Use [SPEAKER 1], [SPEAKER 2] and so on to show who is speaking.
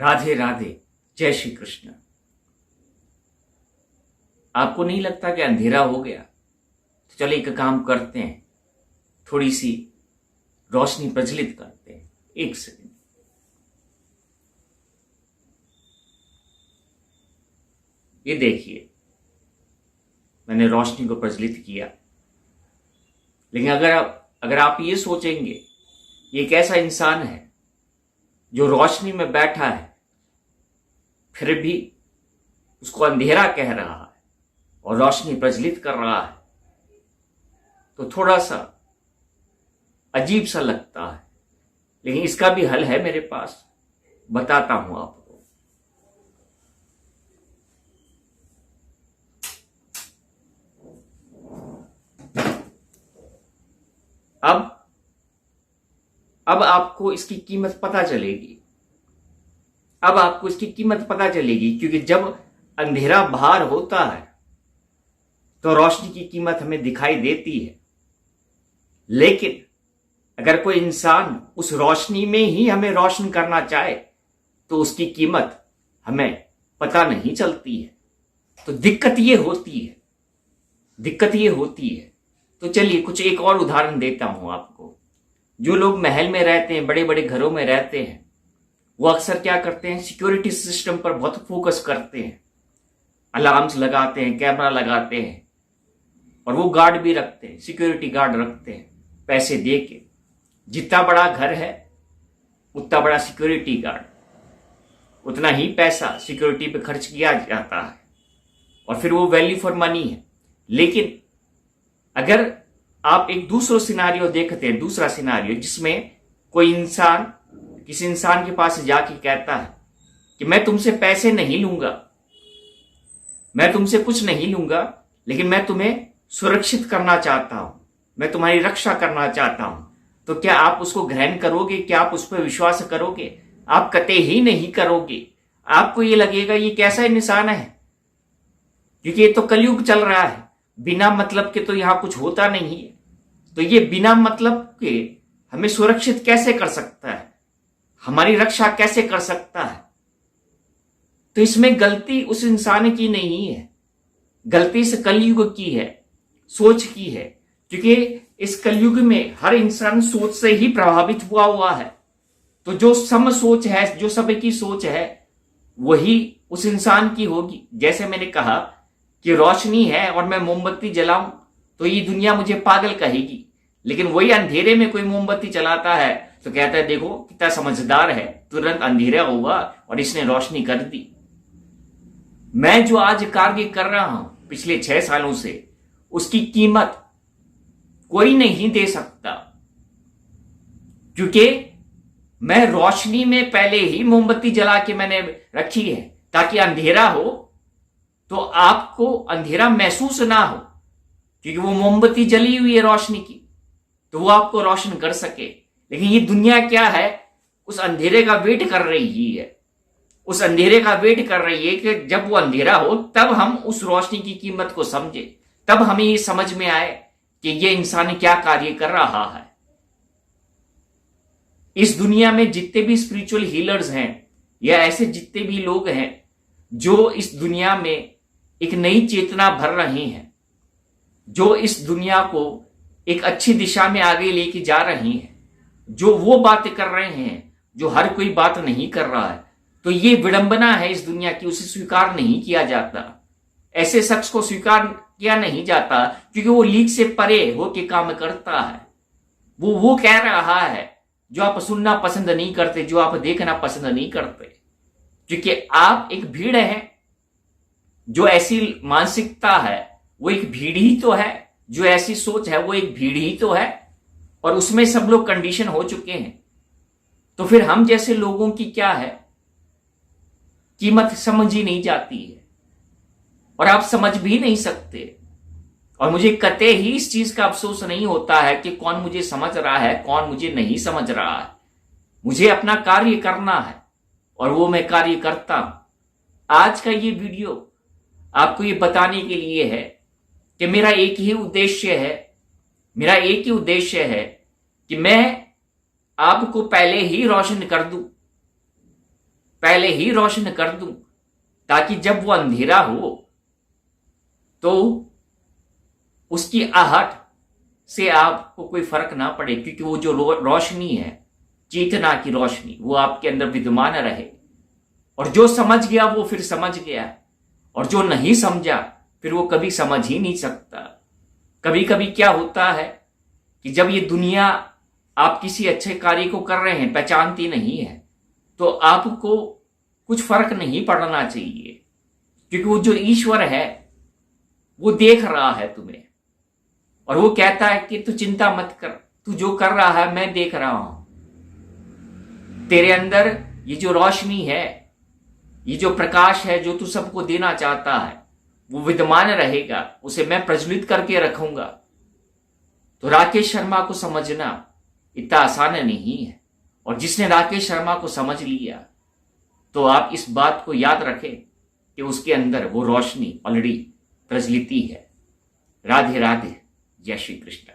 [SPEAKER 1] राधे राधे, जय श्री कृष्ण। आपको नहीं लगता कि अंधेरा हो गया? तो चलो एक काम करते हैं, थोड़ी सी रोशनी प्रज्वलित करते हैं। एक सेकंड। ये देखिए, मैंने रोशनी को प्रज्वलित किया। लेकिन अगर आप ये सोचेंगे ये एक ऐसा इंसान है जो रोशनी में बैठा है फिर भी उसको अंधेरा कह रहा है और रोशनी प्रज्वलित कर रहा है, तो थोड़ा सा अजीब सा लगता है। लेकिन इसका भी हल है मेरे पास, बताता हूं आपको। अब आपको इसकी कीमत पता चलेगी। अब आपको इसकी कीमत पता चलेगी, क्योंकि जब अंधेरा बाहर होता है तो रोशनी की कीमत हमें दिखाई देती है। लेकिन अगर कोई इंसान उस रोशनी में ही हमें रोशन करना चाहे तो उसकी कीमत हमें पता नहीं चलती है। तो दिक्कत ये होती है। तो चलिए कुछ एक और उदाहरण देता हूं आपको। जो लोग महल में रहते हैं, बड़े बड़े घरों में रहते हैं, वो अक्सर क्या करते हैं, सिक्योरिटी सिस्टम पर बहुत फोकस करते हैं। अलार्म्स लगाते हैं, कैमरा लगाते हैं और वो गार्ड भी रखते हैं, सिक्योरिटी गार्ड रखते हैं पैसे दे के। जितना बड़ा घर है उतना बड़ा सिक्योरिटी गार्ड, उतना ही पैसा सिक्योरिटी पे खर्च किया जाता है और फिर वो वैल्यू फॉर मनी है। लेकिन अगर आप एक दूसरा सिनारियो देखते हैं, दूसरा सिनारियो जिसमें कोई इंसान किसी इंसान के पास जाके कहता है कि मैं तुमसे पैसे नहीं लूंगा, मैं तुमसे कुछ नहीं लूंगा, लेकिन मैं तुम्हें सुरक्षित करना चाहता हूं, मैं तुम्हारी रक्षा करना चाहता हूं, तो क्या आप उसको ग्रहण करोगे? क्या आप उस पर विश्वास करोगे? आप कतई ही नहीं करोगे। आपको ये लगेगा ये कैसा इंसान है, क्योंकि ये तो कलयुग चल रहा है, बिना मतलब के तो यहां कुछ होता नहीं है। तो ये बिना मतलब के हमें सुरक्षित कैसे कर सकता है, हमारी रक्षा कैसे कर सकता है? तो इसमें गलती उस इंसान की नहीं है, गलती इस कलयुग की है, सोच की है। क्योंकि इस कलयुग में हर इंसान सोच से ही प्रभावित हुआ है। तो जो सम सोच है, जो सबकी सोच है, वही उस इंसान की होगी। जैसे मैंने कहा कि रोशनी है और मैं मोमबत्ती जलाऊं तो ये दुनिया मुझे पागल कहेगी। लेकिन वही अंधेरे में कोई मोमबत्ती चलाता है तो कहता है देखो कितना समझदार है, तुरंत अंधेरा हुआ और इसने रोशनी कर दी। मैं जो आज कार्य कर रहा हूं पिछले 6 सालों से, उसकी कीमत कोई नहीं दे सकता, क्योंकि मैं रोशनी में पहले ही मोमबत्ती जला के मैंने रखी है ताकि अंधेरा हो तो आपको अंधेरा महसूस ना हो, क्योंकि वो मोमबत्ती जली हुई है रोशनी की, तो वो आपको रोशन कर सके। लेकिन ये दुनिया क्या है, उस अंधेरे का वेट कर रही है, उस अंधेरे का वेट कर रही है कि जब वो अंधेरा हो तब हम उस रोशनी की कीमत को समझे, तब हमें ये समझ में आए कि ये इंसान क्या कार्य कर रहा है। इस दुनिया में जितने भी स्पिरिचुअल हीलर्स हैं या ऐसे जितने भी लोग हैं जो इस दुनिया में एक नई चेतना भर रहे हैं, जो इस दुनिया को एक अच्छी दिशा में आगे लेके जा रही हैं, जो वो बातें कर रहे हैं जो हर कोई बात नहीं कर रहा है, तो ये विडंबना है इस दुनिया की, उसे स्वीकार नहीं किया जाता। ऐसे शख्स को स्वीकार किया नहीं जाता क्योंकि वो लीक से परे होके काम करता है। वो कह रहा है जो आप सुनना पसंद नहीं करते, जो आप देखना पसंद नहीं करते, क्योंकि आप एक भीड़ है। जो ऐसी मानसिकता है वो एक भीड़ ही तो है, जो ऐसी सोच है वो एक भीड़ ही तो है, और उसमें सब लोग कंडीशन हो चुके हैं। तो फिर हम जैसे लोगों की क्या है, कीमत समझ ही नहीं जाती है और आप समझ भी नहीं सकते। और मुझे कतई ही इस चीज का अफसोस नहीं होता है कि कौन मुझे समझ रहा है, कौन मुझे नहीं समझ रहा है। मुझे अपना कार्य करना है और वो मैं कार्य करता हूं। आज का ये वीडियो आपको ये बताने के लिए है कि मेरा एक ही उद्देश्य है कि मैं आपको पहले ही रोशन कर दूं, पहले ही रोशन कर दूं, ताकि जब वो अंधेरा हो तो उसकी आहट से आपको कोई फर्क ना पड़े, क्योंकि वो जो रोशनी है, चेतना की रोशनी, वो आपके अंदर विद्यमान रहे। और जो समझ गया वो फिर समझ गया, और जो नहीं समझा फिर वो कभी समझ ही नहीं सकता। कभी कभी क्या होता है कि जब ये दुनिया आप किसी अच्छे कार्य को कर रहे हैं, पहचानती नहीं है, तो आपको कुछ फर्क नहीं पड़ना चाहिए, क्योंकि वो जो ईश्वर है वो देख रहा है तुम्हें, और वो कहता है कि तू चिंता मत कर, तू जो कर रहा है मैं देख रहा हूं। तेरे अंदर ये जो रोशनी है, ये जो प्रकाश है, जो तू सबको देना चाहता है, वो विद्यमान रहेगा, उसे मैं प्रज्वलित करके रखूंगा। तो राकेश शर्मा को समझना इतना आसान नहीं है, और जिसने राकेश शर्मा को समझ लिया तो आप इस बात को याद रखें कि उसके अंदर वो रोशनी ऑलरेडी प्रज्वलित है। राधे राधे, जय श्री कृष्ण।